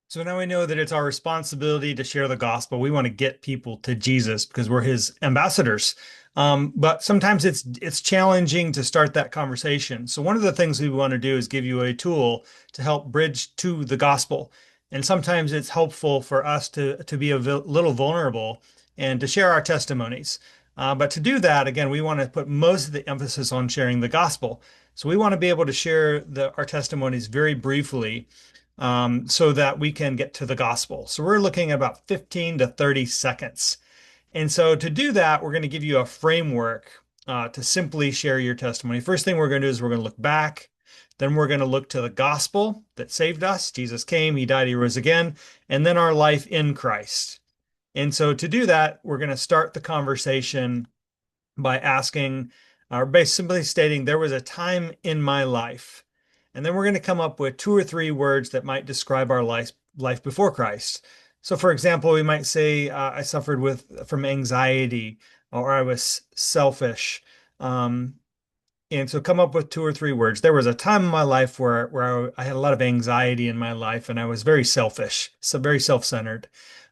So now we know that it's our responsibility to share the gospel. We want to get people to Jesus because we're his ambassadors. But sometimes it's challenging to start that conversation. So one of the things we want to do is give you a tool to help bridge to the gospel. And sometimes it's helpful for us to be a little vulnerable and to share our testimonies. But to do that, again, we want to put most of the emphasis on sharing the gospel. So we want to be able to share our testimonies very briefly so that we can get to the gospel. So we're looking at about 15 to 30 seconds. And so to do that, we're going to give you a framework to simply share your testimony. First thing we're going to do is we're going to look back. Then we're going to look to the gospel that saved us. Jesus came, he died, he rose again, and then our life in Christ. And so to do that, we're going to start the conversation by asking, or by simply stating, there was a time in my life. And then we're going to come up with two or three words that might describe our life before Christ. So, for example, we might say, I suffered from anxiety, or I was selfish. Um, and so come up with two or three words. There was a time in my life where I had a lot of anxiety in my life and I was very selfish, so very self-centered.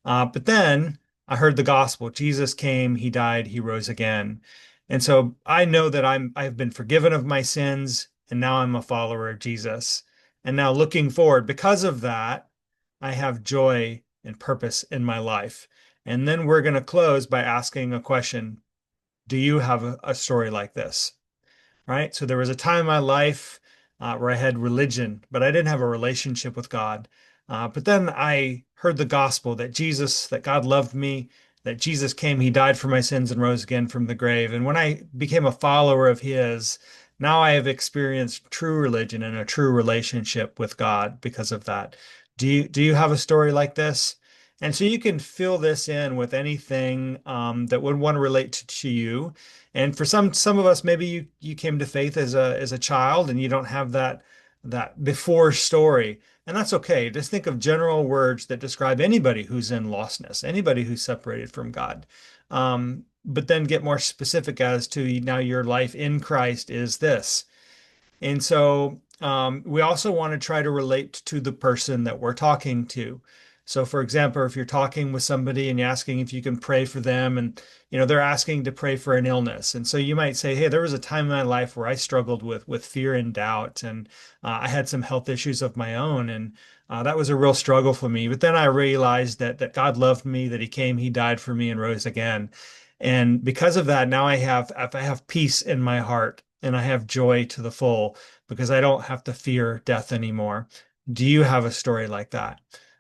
But then I heard the gospel. Jesus came, he died, he rose again. And so I know that I've been forgiven of my sins and now I'm a follower of Jesus. And now looking forward, because of that, I have joy and purpose in my life. And then we're going to close by asking a question. Do you have a story like this? Right? So there was a time in my life where I had religion, but I didn't have a relationship with God. But then I heard the gospel that God loved me, that Jesus came, he died for my sins and rose again from the grave. And when I became a follower of his, now I have experienced true religion and a true relationship with God because of that. Do you have a story like this? And so you can fill this in with anything that would want to relate to you. And for some of us, maybe you came to faith as a child and you don't have that before story. And that's okay. Just think of general words that describe anybody who's in lostness, anybody who's separated from God. But then get more specific as to now your life in Christ is this. And so we also want to try to relate to the person that we're talking to. So, for example, if you're talking with somebody and you're asking if you can pray for them, and they're asking to pray for an illness, and so you might say, "Hey, there was a time in my life where I struggled with fear and doubt, and I had some health issues of my own, and that was a real struggle for me. But then I realized that God loved me, that He came, He died for me, and rose again, and because of that, now I have peace in my heart." And I have joy to the full because I don't have to fear death anymore. Do you have a story like that?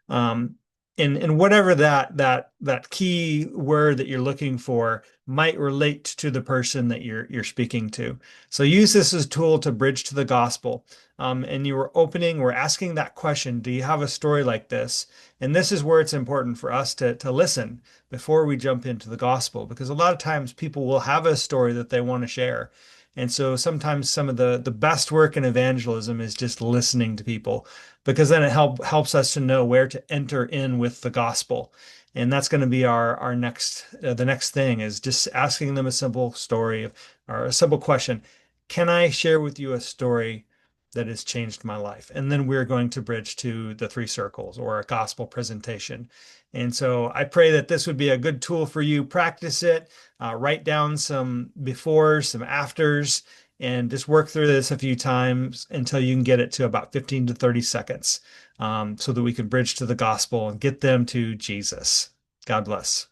Um, and whatever that key word that you're looking for might relate to the person that you're speaking to. So use this as a tool to bridge to the gospel. And we're asking that question, do you have a story like this? And this is where it's important for us to listen before we jump into the gospel, because a lot of times people will have a story that they want to share. And so sometimes some of the best work in evangelism is just listening to people, because then it helps us to know where to enter in with the gospel. And that's going to be our next the next thing is just asking them a simple story or a simple question. Can I share with you a story that has changed my life? And then we're going to bridge to the three circles or a gospel presentation. And so I pray that this would be a good tool for you. Practice it, write down some befores, some afters, and just work through this a few times until you can get it to about 15 to 30 seconds so that we can bridge to the gospel and get them to Jesus. God bless.